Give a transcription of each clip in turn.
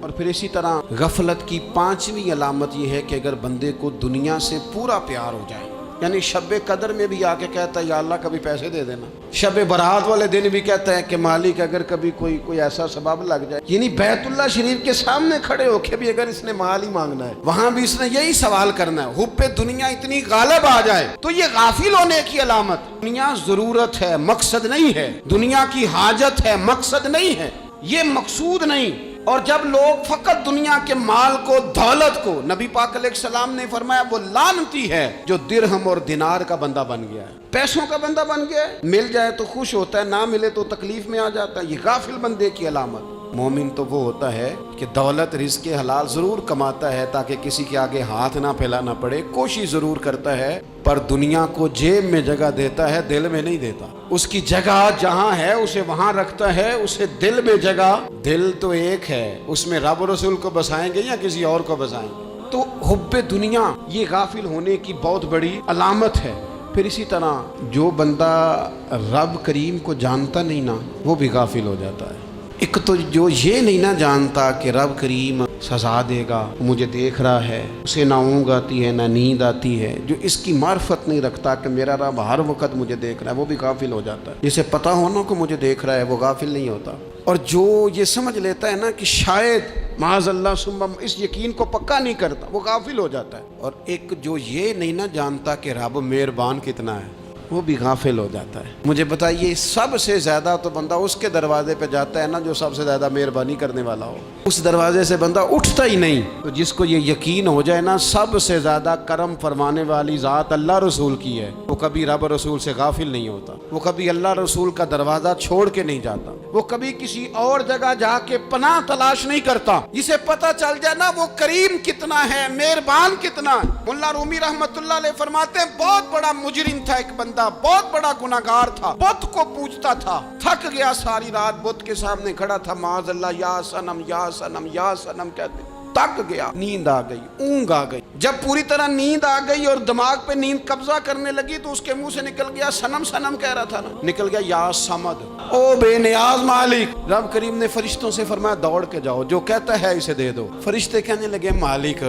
اور پھر اسی طرح غفلت کی پانچویں علامت یہ ہے کہ اگر بندے کو دنیا سے پورا پیار ہو جائے، یعنی شب قدر میں بھی آ کے کہتا ہے یا اللہ کبھی پیسے دے دینا، شب برات والے دن بھی کہتا ہے کہ مالک اگر کبھی کوئی ایسا سبب لگ جائے، یعنی بیت اللہ شریف کے سامنے کھڑے ہو کے بھی اگر اس نے مال ہی مانگنا ہے، وہاں بھی اس نے یہی سوال کرنا ہے، حب دنیا اتنی غالب آ جائے تو یہ غافل ہونے کی علامت۔ دنیا ضرورت ہے، مقصد نہیں ہے، دنیا کی حاجت ہے، مقصد نہیں ہے، یہ مقصود نہیں۔ اور جب لوگ فقط دنیا کے مال کو، دولت کو، نبی پاک علیہ السلام نے فرمایا وہ لعنتی ہے جو درہم اور دینار کا بندہ بن گیا ہے، پیسوں کا بندہ بن گیا ہے، مل جائے تو خوش ہوتا ہے، نہ ملے تو تکلیف میں آ جاتا ہے۔ یہ غافل بندے کی علامت۔ مومن تو وہ ہوتا ہے کہ دولت رزق حلال ضرور کماتا ہے تاکہ کسی کے آگے ہاتھ نہ پھیلانا پڑے، کوشش ضرور کرتا ہے، پر دنیا کو جیب میں جگہ دیتا ہے، دل میں نہیں دیتا۔ اس کی جگہ جہاں ہے اسے وہاں رکھتا ہے، اسے دل میں جگہ، دل تو ایک ہے، اس میں رب رسول کو بسائیں گے یا کسی اور کو بسائیں گے؟ تو حب دنیا یہ غافل ہونے کی بہت بڑی علامت ہے۔ پھر اسی طرح جو بندہ رب کریم کو جانتا نہیں نا، وہ بھی غافل ہو جاتا ہے۔ ایک تو جو یہ نہیں نہ جانتا کہ رب کریم سزا دے گا، مجھے دیکھ رہا ہے، اسے نہ اونگ آتی ہے نہ نیند آتی ہے، جو اس کی معرفت نہیں رکھتا کہ میرا رب ہر وقت مجھے دیکھ رہا ہے، وہ بھی غافل ہو جاتا ہے۔ جسے پتہ ہونا کہ مجھے دیکھ رہا ہے وہ غافل نہیں ہوتا۔ اور جو یہ سمجھ لیتا ہے نا کہ شاید معاذ اللہ ثم، اس یقین کو پکا نہیں کرتا، وہ غافل ہو جاتا ہے۔ اور ایک جو یہ نہیں نہ جانتا کہ رب مہربان کتنا ہے، وہ بھی غافل ہو جاتا ہے۔ مجھے بتائیے سب سے زیادہ تو بندہ اس کے دروازے پہ جاتا ہے نا جو سب سے زیادہ مہربانی کرنے والا ہو، اس دروازے سے بندہ اٹھتا ہی نہیں۔ تو جس کو یہ یقین ہو جائے نا سب سے زیادہ کرم فرمانے والی ذات اللہ رسول کی ہے، وہ کبھی رب رسول سے غافل نہیں ہوتا، وہ کبھی اللہ رسول کا دروازہ چھوڑ کے نہیں جاتا، وہ کبھی کسی اور جگہ جا کے پناہ تلاش نہیں کرتا۔ جسے پتہ چل جائے نا وہ کریم کتنا ہے، مہربان کتنا ہے۔ ملا رومی رحمت اللہ علیہ فرماتے ہیں بہت بڑا مجرم تھا ایک بندہ، بہت بڑا گناہگار تھا، بت کو پوجتا تھا، تھک گیا، ساری رات بت کے سامنے کھڑا تھا، معاذ اللہ یا صنم یا صنم یا صنم کہتے، تک گیا، نیند آ گئی، اونگ آ گئی۔ جب پوری طرح نیند آ گئی اور دماغ پہ نیند قبضہ کرنے لگی تو اس کے منہ سے نکل گیا، صنم صنم کہہ رہا تھا نا، نکل گیا یا صمد، او بے نیاز مالک۔ رب کریم نے فرشتوں سے فرمایا دوڑ کے جاؤ، جو کہتا ہے اسے دے دو۔ فرشتے کہنے لگے مالک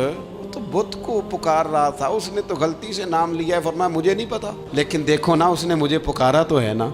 تو بت کو پکار رہا تھا، اس نے تو غلطی سے نام لیا ہے، فرمایا مجھے نہیں پتا، لیکن دیکھو نا اس نے مجھے پکارا تو ہے نا،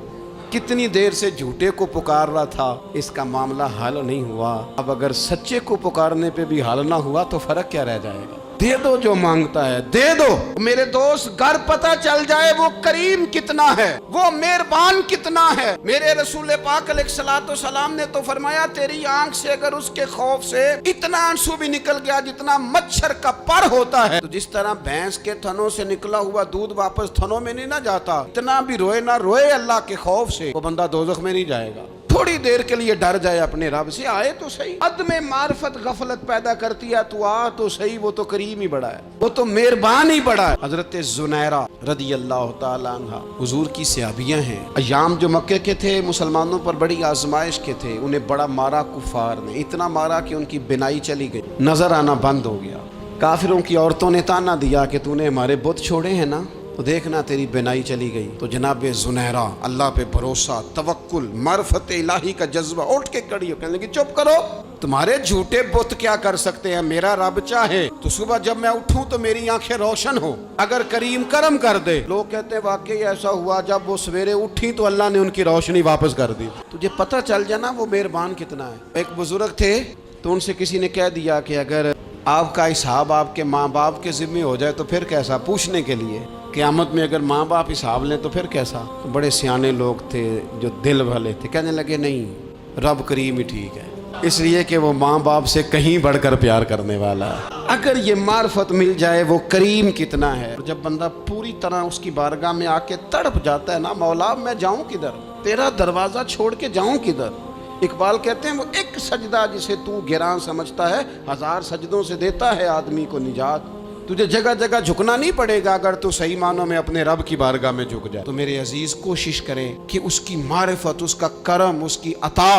کتنی دیر سے جھوٹے کو پکار رہا تھا، اس کا معاملہ حل نہیں ہوا، اب اگر سچے کو پکارنے پہ بھی حل نہ ہوا تو فرق کیا رہ جائے گا؟ دے دو جو مانگتا ہے، دے دو۔ میرے دوست گھر پتہ چل جائے وہ کریم کتنا ہے، وہ مہربان کتنا ہے۔ میرے رسول پاک علیہ الصلوۃ والسلام نے تو فرمایا تیری آنکھ سے اگر اس کے خوف سے اتنا آنسو بھی نکل گیا جتنا مچھر کا پر ہوتا ہے، تو جس طرح بھینس کے تھنوں سے نکلا ہوا دودھ واپس تھنوں میں نہیں نہ جاتا، اتنا بھی روئے نہ روئے اللہ کے خوف سے، وہ بندہ دوزخ میں نہیں جائے گا۔ تھوڑی دیر کے لیے ڈر جائے اپنے رب سے، آئے تو صحیح۔ عدم معرفت غفلت پیدا کرتی ہے، تو آ تو صحیح، وہ تو کریم ہی بڑا ہے، وہ تو مہربان ہی بڑا ہے۔ حضرت زنیرہ رضی اللہ تعالیٰ عنہ حضور کی صحابیاں ہیں، ایام جو مکے کے تھے مسلمانوں پر بڑی آزمائش کے تھے، انہیں بڑا مارا کفار نے، اتنا مارا کہ ان کی بینائی چلی گئی، نظر آنا بند ہو گیا۔ کافروں کی عورتوں نے تانا دیا کہ تو نے ہمارے بت چھوڑے ہیں نا، تو دیکھنا تیری بینائی چلی گئی۔ تو جناب زنیرہ اللہ پہ بھروسہ، توکل، معرفت الہی کا جذبہ، اٹھ کے کھڑی ہو، کہنے لگی چپ کرو، تمہارے جھوٹے بت کیا کر سکتے ہیں، میرا رب چاہے تو صبح جب میں اٹھوں تو میری آنکھیں روشن ہو، اگر کریم کرم کر دے۔ لوگ کہتے ہیں واقعی ایسا ہوا، جب وہ سویرے اٹھی تو اللہ نے ان کی روشنی واپس کر دی۔ تجھے پتہ چل جانا وہ مہربان کتنا ہے۔ ایک بزرگ تھے تو ان سے کسی نے کہہ دیا کہ اگر آپ کا حساب آپ کے ماں باپ کے ذمہ ہو جائے تو پھر کیسا، پوچھنے کے لیے قیامت میں اگر ماں باپ حساب لیں تو پھر کیسا؟ تو بڑے سیانے لوگ تھے جو دل والے تھے، کہنے لگے نہیں، رب کریم ہی ٹھیک ہے، اس لیے کہ وہ ماں باپ سے کہیں بڑھ کر پیار کرنے والا ہے۔ اگر یہ معرفت مل جائے وہ کریم کتنا ہے، جب بندہ پوری طرح اس کی بارگاہ میں آ کے تڑپ جاتا ہے نا، مولا میں جاؤں کدھر، تیرا دروازہ چھوڑ کے جاؤں کدھر۔ اقبال کہتے ہیں وہ ایک سجدہ جسے تو گراں سمجھتا ہے، 1000 سجدوں سے دیتا ہے آدمی کو نجات۔ تجھے جگہ جگہ جھکنا نہیں پڑے گا اگر تو صحیح معنوں میں اپنے رب کی بارگاہ میں جھک جائے۔ تو میرے عزیز کوشش کریں کہ اس کی معرفت، اس کا کرم، اس کی عطا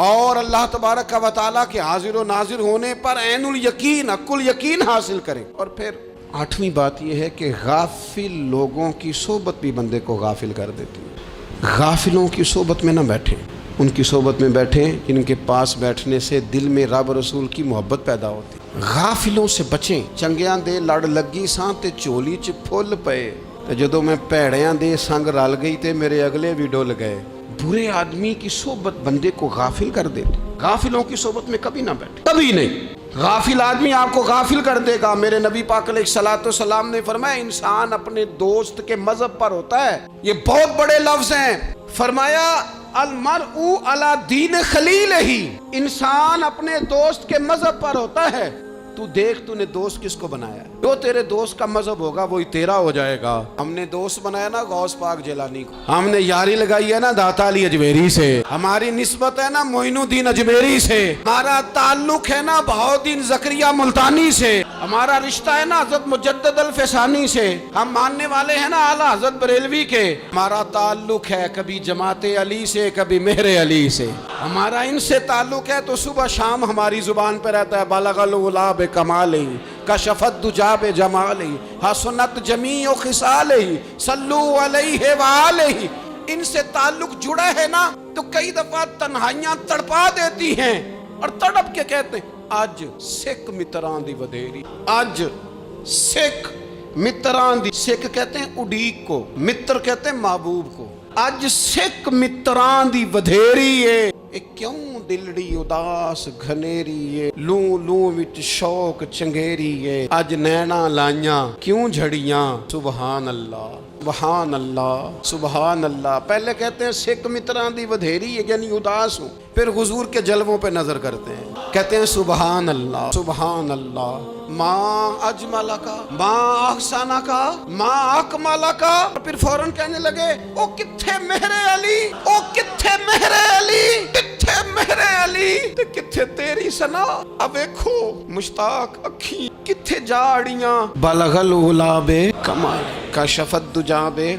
اور اللہ تبارک و تعالیٰ کے حاضر و ناظر ہونے پر عین الیقین، حق الیقین حاصل کریں۔ اور پھر 8ویں بات یہ ہے کہ غافل لوگوں کی صحبت بھی بندے کو غافل کر دیتی ہے۔ غافلوں کی صحبت میں نہ بیٹھیں۔ ان کی صحبت میں بیٹھیں جن کے پاس بیٹھنے سے دل میں رب رسول کی محبت پیدا ہوتی۔ غافلوں سے بچیں، چنگیاں دے لڑ لگی ساں تے چولی چ پھل پئے، تے جدوں میں پیڑیاں دے سنگ رل گئی تے میرے اگلے بھی ڈول گئے۔ برے آدمی کی صحبت بندے کو غافل کر دیتی، غافلوں کی صحبت میں کبھی نہ بیٹھے، کبھی نہیں۔ غافل آدمی آپ کو غافل کر دے گا۔ میرے نبی پاک علیہ الصلوۃ والسلام نے فرمایا انسان اپنے دوست کے مذہب پر ہوتا ہے۔ یہ بہت بڑے لفظ ہیں۔ فرمایا المرء علی دین خلیلہ، انسان اپنے دوست کے مذہب پر ہوتا ہے۔ تو دیکھ تو نے دوست کس کو بنایا ہے، جو تیرے دوست کا مذہب ہوگا وہی تیرا ہو جائے گا۔ ہم نے دوست بنایا نا غوث پاک جیلانی کو، ہم نے یاری لگائی ہے نا داتا علی اجمیری سے، ہماری نسبت ہے نا معین الدین اجمیری سے، ہمارا تعلق ہے نا بہاؤالدین زکریا ملتانی سے، ہمارا رشتہ ہے نا حضرت مجدد الفسانی سے، ہم ماننے والے ہیں نا اعلیٰ حضرت بریلوی کے، ہمارا تعلق ہے کبھی جماعت علی سے کبھی مہر علی سے، ہمارا ان سے تعلق ہے تو صبح شام ہماری زبان پہ رہتا ہے بالغ العلا بکمالہ کشفت دجا بجمالہ حسنت جمیع خصالہ صلوا علیہ وآلہ۔ ان سے تعلق جڑا ہے نا تو کئی دفعہ تنہائیاں تڑپا دیتی ہیں اور تڑپ کے کہتے ہیں اج سکھ متران دی ودیری، اج سکھ متران دی، سکھ کہتے ہیں اڈیق کو، متر کہتے ہیں محبوب کو، اج سکھ متران دی ودھیری ہے۔ کیوں دلڑی اداس گھنیری ہے، لوں لوں وچ شوق چنگیری ہے، اج نینا لائیاں کیوں جھڑیاں، سبحان اللہ سبحان اللہ سبحان اللہ۔ پہلے کہتے ہیں سکھ متران دی ودھیری ہے یعنی اداس ہوں، پھر حضور کے جلووں پہ نظر کرتے ہیں، کہتے ہیں سبحان اللہ سبحان اللہ، ماں اجملہ کا ماں احسانہ کا ماں اکملہ کا، پھر فوراً کہنے لگے او کتھے مہر علی، او کتھے مہر علی، کتھے مہر علی تے کتھے تیری ثنا، اب دیکھو مشتاق اکھی کتھے جاڑیاں، بلغ العلا بے کمال کشفت دجا بے۔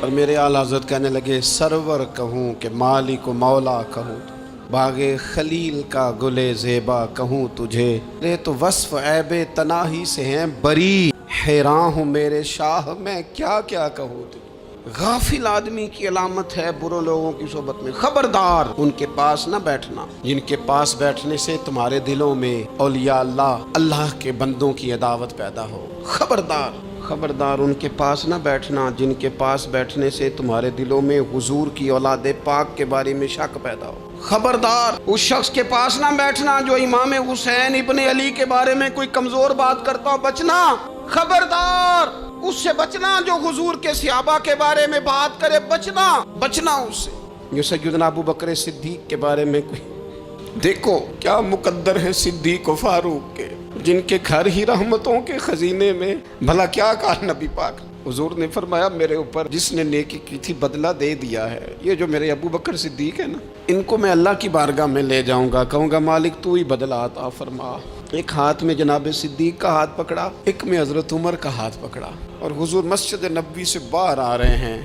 اور میرے اعلیٰ حضرت کہنے لگے سرور کہوں کہ مالک و مولا کہوں، باغ خلیل کا گلے زیبا کہوں تجھے، رے تو وصف عیب تناہی سے ہیں بری، حیران ہوں میرے شاہ میں کیا کیا کہوں تجھے۔ غافل آدمی کی علامت ہے برے لوگوں کی صحبت میں، خبردار ان کے پاس نہ بیٹھنا جن کے پاس بیٹھنے سے تمہارے دلوں میں اولیاء اللہ کے بندوں کی عداوت پیدا ہو۔ خبردار خبردار ان کے پاس نہ بیٹھنا جن کے پاس بیٹھنے سے تمہارے دلوں میں حضور کی اولاد پاک کے بارے میں شک پیدا ہو۔ خبردار اس شخص کے پاس نہ بیٹھنا جو امام حسین ابن علی کے بارے میں کوئی کمزور بات کرتا ہو، بچنا۔ خبردار اس سے بچنا جو حضور کے صحابہ کے بارے میں بات کرے، بچنا اس سے۔ جو سیدنا ابو بکر صدیق کے بارے میں کوئی، دیکھو کیا مقدر ہے صدیق و فاروق کے، جن کے گھر ہی رحمتوں کے خزینے میں، بھلا کیا کہا نبی پاک، حضور نے فرمایا میرے اوپر جس نے نیکی کی تھی بدلہ دے دیا ہے۔ یہ جو میرے ابو بکر صدیق ہے نا، ان کو میں اللہ کی بارگاہ میں لے جاؤں گا، کہوں گا مالک تو ہی بدلہ عطا فرما۔ ایک ہاتھ میں جناب صدیق کا ہاتھ پکڑا، ایک میں حضرت عمر کا ہاتھ پکڑا، اور حضور مسجد نبوی سے باہر آ رہے ہیں،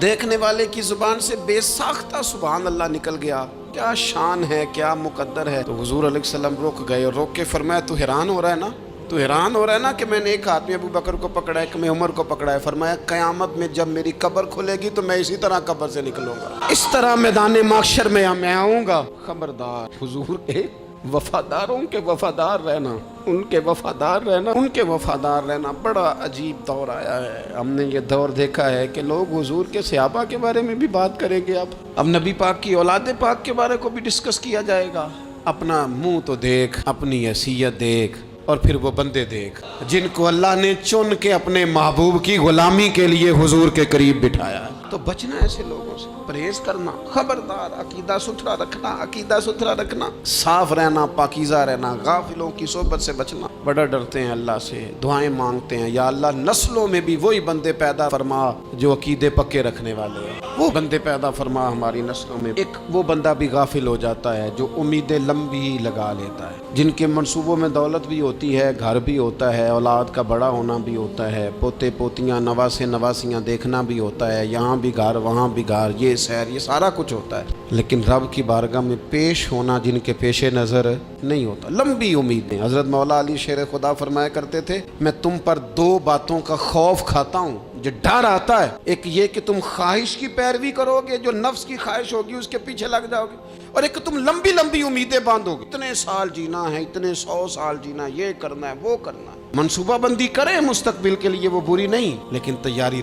دیکھنے والے کی زبان سے بے ساختہ سبحان اللہ نکل گیا۔ کیا شان ہے، کیا مقدر ہے۔ تو حضور علیہ السلام رک گئے اور روک کے فرمایا تو حیران ہو رہا ہے نا، تو حیران ہو رہا ہے نا کہ میں نے ایک ہاتھ میں ابو بکر کو پکڑا ہے، ایک میں عمر کو پکڑا ہے۔ فرمایا قیامت میں جب میری قبر کھلے گی تو میں اسی طرح قبر سے نکلوں گا، اس طرح میدان محشر میں میں آؤں گا۔ خبردار حضور کے وفاداروں کے وفادار رہنا، ان کے وفادار رہنا، ان کے وفادار رہنا۔ بڑا عجیب دور آیا ہے، ہم نے یہ دور دیکھا ہے کہ لوگ حضور کے صحابہ کے بارے میں بھی بات کریں گے، اب نبی پاک کی اولاد پاک کے بارے کو بھی ڈسکس کیا جائے گا۔ اپنا منہ تو دیکھ، اپنی حیثیت دیکھ، اور پھر وہ بندے دیکھ جن کو اللہ نے چن کے اپنے محبوب کی غلامی کے لیے حضور کے قریب بٹھایا ہے۔ تو بچنا ایسے لوگوں سے، پرہیز کرنا، خبردار عقیدہ ستھرا رکھنا، عقیدہ ستھرا رکھنا، صاف رہنا، پاکیزہ رہنا، غافلوں کی صحبت سے بچنا۔ بڑا ڈرتے ہیں اللہ سے، دعائیں مانگتے ہیں یا اللہ نسلوں میں بھی وہی بندے پیدا فرما جو عقیدے پکے رکھنے والے ہیں، وہ بندے پیدا فرما ہماری نسلوں میں۔ ایک وہ بندہ بھی غافل ہو جاتا ہے جو امیدیں لمبی لگا لیتا ہے، جن کے منصوبوں میں دولت بھی ہوتی ہے، گھر بھی ہوتا ہے، اولاد کا بڑا ہونا بھی ہوتا ہے، پوتے پوتیاں نواسے نواسیاں دیکھنا بھی ہوتا ہے، یہاں بھی گھر وہاں بھی گھر، یہ سیر، یہ سارا کچھ ہوتا ہے، لیکن رب کی بارگاہ میں پیش ہونا جن کے پیش نظر نہیں ہوتا. لمبی امیدیں. حضرت مولا علی شیر خدا فرمایا کرتے تھے میں تم پر دو باتوں کا خوف کھاتا ہوں جو ڈر آتا ہے. ایک یہ کہ تم خواہش کی پیروی کرو گے، جو نفس کی خواہش ہوگی اس کے پیچھے لگ جاؤ گے، اور ایک تم لمبی لمبی امیدیں باندھو گے، اتنے سال جینا ہے، اتنے 100 سال جینا ہے، یہ کرنا ہے وہ کرنا ہے. منصوبہ بندی کریں مستقبل کے لیے، وہ بری نہیں، لیکن تیاری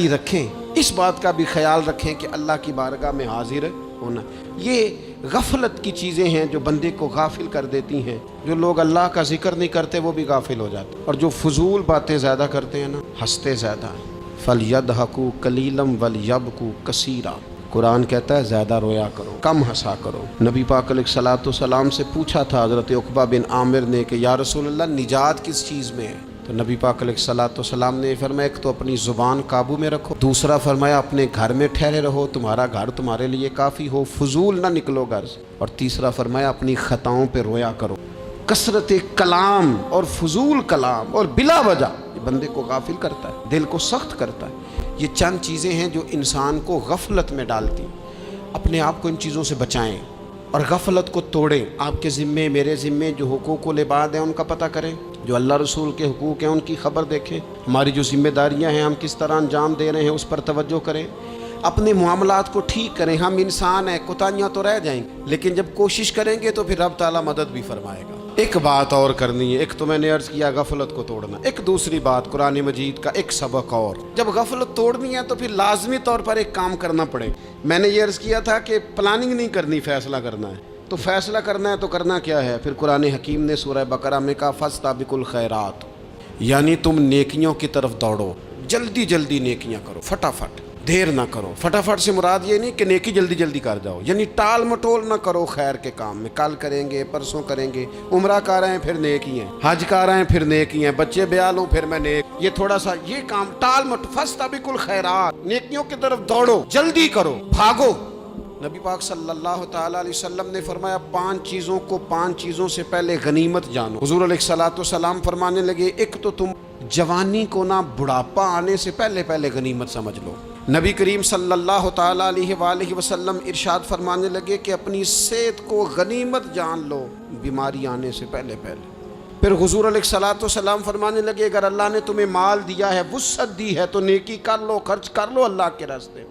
رکھیں. اس بات کا بھی خیال رکھیں کہ اللہ کی بارگاہ میں حاضر ہونا. یہ غفلت کی چیزیں ہیں جو بندے کو غافل کر دیتی ہیں. جو لوگ اللہ کا ذکر نہیں کرتے وہ بھی غافل ہو جاتے، اور جو فضول باتیں زیادہ کرتے ہیں نا، ہنستے زیادہ ہیں. فَلْيَضْحَكُوا قَلِيلًا وَلْيَبْكُوا كَثِيرًا. قرآن کہتا ہے زیادہ رویا کرو، کم ہنسا کرو. نبی پاک علیہ الصلوۃ والسلام سے پوچھا تھا حضرت عقبہ بن عامر نے کہ یا رسول اللہ نجات کس چیز میں ہے؟ تو نبی پاک علیہ الصلوۃ والسلام نے فرمایا ایک تو اپنی زبان قابو میں رکھو، دوسرا فرمایا اپنے گھر میں ٹھہرے رہو، تمہارا گھر تمہارے لیے کافی ہو، فضول نہ نکلو گھر سے، اور تیسرا فرمایا اپنی خطاؤں پہ رویا کرو. کثرت کلام اور فضول کلام اور بلا وجہ یہ بندے کو غافل کرتا ہے، دل کو سخت کرتا ہے. یہ چند چیزیں ہیں جو انسان کو غفلت میں ڈالتی. اپنے آپ کو ان چیزوں سے بچائیں اور غفلت کو توڑیں. آپ کے ذمے، میرے ذمے جو حقوق العباد ہیں ان کا پتہ کریں، جو اللہ رسول کے حقوق ہیں ان کی خبر دیکھیں. ہماری جو ذمہ داریاں ہیں ہم کس طرح انجام دے رہے ہیں اس پر توجہ کریں. اپنے معاملات کو ٹھیک کریں. ہم انسان ہیں، کوتاہیاں تو رہ جائیں گی، لیکن جب کوشش کریں گے تو پھر رب تعالیٰ مدد بھی فرمائے گا. ایک بات اور کرنی ہے. ایک تو میں نے عرض کیا غفلت کو توڑنا. ایک دوسری بات قرآن مجید کا ایک سبق اور. جب غفلت توڑنی ہے تو پھر لازمی طور پر ایک کام کرنا پڑے. میں نے یہ عرض کیا تھا کہ پلاننگ نہیں کرنی، فیصلہ کرنا ہے. تو فیصلہ کرنا ہے تو کرنا کیا ہے؟ پھر قرآن حکیم نے سورہ بقرہ میں کہا فاستبقوا الخیرات، یعنی تم نیکیوں کی طرف دوڑو، جلدی جلدی نیکیاں کرو، فٹافٹ، دیر نہ کرو. فٹافٹ سے مراد یہ نہیں کہ نیکی جلدی جلدی کر جاؤ، یعنی ٹال مٹول نہ کرو خیر کے کام میں. کل کریں گے، پرسوں کریں گے، عمرہ کر رہے ہیں پھر نیکی ہیں، حج کر رہے ہیں پھر نیکی ہیں، بچے بیال ہوں پھر میں نیک. یہ تھوڑا سا یہ کام ٹال مٹ. فاستبقوا الخیرات، نیکیوں کی طرف دوڑو، جلدی کرو، بھاگو. نبی پاک صلی اللہ تعالیٰ علیہ وسلم نے فرمایا 5 چیزوں کو 5 چیزوں سے پہلے غنیمت جانو. حضور علیہ الصلوۃ والسلام فرمانے لگے ایک تو تم جوانی کو نہ بڑھاپا آنے سے پہلے غنیمت سمجھ لو. نبی کریم صلی اللہ تعالیٰ علیہ وآلہ وسلم ارشاد فرمانے لگے کہ اپنی صحت کو غنیمت جان لو بیماری آنے سے پہلے. پھر حضور علیہ الصلوۃ والسلام فرمانے لگے اگر اللہ نے تمہیں مال دیا ہے، وسعت دی ہے، تو نیکی کر لو، خرچ کر لو اللہ کے راستے.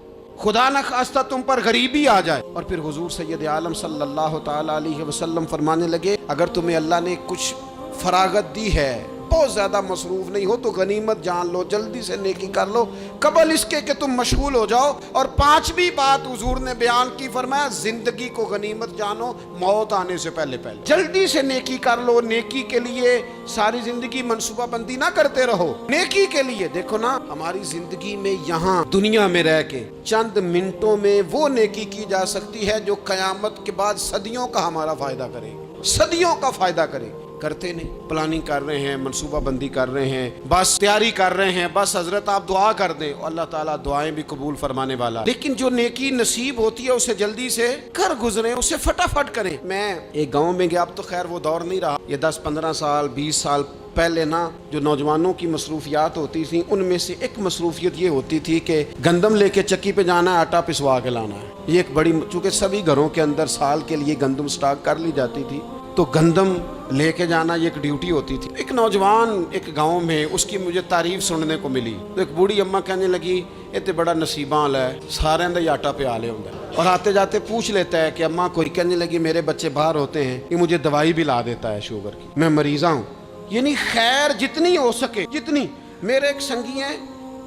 خدا نہ خواستہ تم پر غریبی آ جائے. اور پھر حضور سید عالم صلی اللہ تعالیٰ علیہ وسلم فرمانے لگے اگر تمہیں اللہ نے کچھ فراغت دی ہے، بہت زیادہ مصروف نہیں ہو، تو غنیمت جان لو، جلدی سے نیکی کر لو قبل اس کے کہ تم مشغول ہو جاؤ. اور 5ویں بات حضور نے بیان کی، فرمایا زندگی کو غنیمت جانو موت آنے سے پہلے. جلدی سے نیکی کر لو. نیکی کے لیے ساری زندگی منصوبہ بندی نہ کرتے رہو. نیکی کے لیے دیکھو نا، ہماری زندگی میں یہاں دنیا میں رہ کے چند منٹوں میں وہ نیکی کی جا سکتی ہے جو قیامت کے بعد صدیوں کا ہمارا فائدہ کرے گی، صدیوں کا فائدہ کرے گی. کرتے نہیں. پلاننگ کر رہے ہیں، منصوبہ بندی کر رہے ہیں، بس تیاری کر رہے ہیں، بس حضرت آپ دعا کر دیں، اللہ تعالیٰ دعائیں بھی قبول فرمانے والا. لیکن جو نیکی نصیب ہوتی ہے اسے جلدی سے کر گزریں، اسے فٹافٹ کریں. میں ایک گاؤں میں گیا، اب تو خیر وہ دور نہیں رہا، یہ 10-15 سال 20 سال پہلے نا جو نوجوانوں کی مصروفیات ہوتی تھیں ان میں سے ایک مصروفیت یہ ہوتی تھی کہ گندم لے کے چکی پہ جانا ہے، آٹا پسوا کے لانا ہے. یہ ایک بڑی، چونکہ سبھی گھروں کے اندر سال کے لیے گندم سٹاک کر لی جاتی تھی، تو گندم لے کے جانا یہ ایک ڈیوٹی ہوتی تھی. ایک نوجوان ایک گاؤں میں، اس کی مجھے تعریف سننے کو ملی. تو ایک بوڑھی اماں کہنے لگی یہ تو بڑا نصیباں والا ہے، سارے اندر آٹا پہ آلے ہوتا ہے. اور آتے جاتے پوچھ لیتا ہے کہ اماں کوئی. کہنے لگی میرے بچے باہر ہوتے ہیں، یہ مجھے دوائی بھی لا دیتا ہے شوگر کی، میں مریضہ ہوں. یعنی خیر جتنی ہو سکے جتنی. میرے ایک سنگی ہیں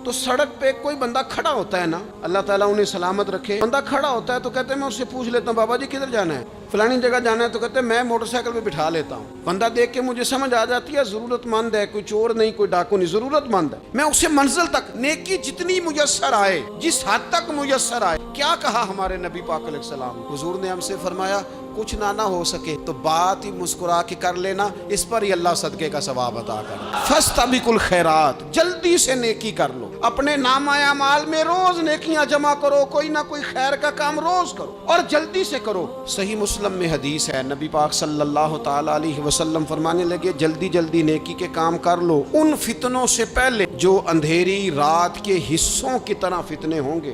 تو سڑک پہ کوئی بندہ کھڑا ہوتا ہے نا، اللہ تعالیٰ انہیں سلامت رکھے، بندہ کھڑا ہوتا ہے تو کہتے ہیں میں اس سے پوچھ لیتا ہوں بابا جی کدھر جانا ہے، فلانی جگہ جانا ہے، تو کہتے ہیں میں موٹر سائیکل پہ بٹھا لیتا ہوں. بندہ دیکھ کے مجھے سمجھ آ جاتی ہے ضرورت مند ہے، کوئی چور نہیں، کوئی ڈاکو نہیں، ضرورت مند ہے. میں اسے منزل تک نیکی جتنی میسر آئے، جس حد تک میسر آئے. کیا کہا ہمارے نبی پاک علیہ السلام؟ حضور نے ہم سے فرمایا کچھ نہ ہو سکے تو بات ہی مسکرا کے کر لینا، اس پر ہی اللہ صدقے کا ثواب عطا کرے. فاستبقوا الخیرات، جلدی سے نیکی کر لو. اپنے نامہ اعمال میں روز نیکیاں جمع کرو، کوئی نہ کوئی خیر کا کام روز کرو اور جلدی سے کرو. صحیح مسلم میں حدیث ہے، نبی پاک صلی اللہ تعالیٰ علیہ وسلم فرمانے لگے جلدی جلدی نیکی کے کام کر لو ان فتنوں سے پہلے جو اندھیری رات کے حصوں کی طرح فتنے ہوں گے.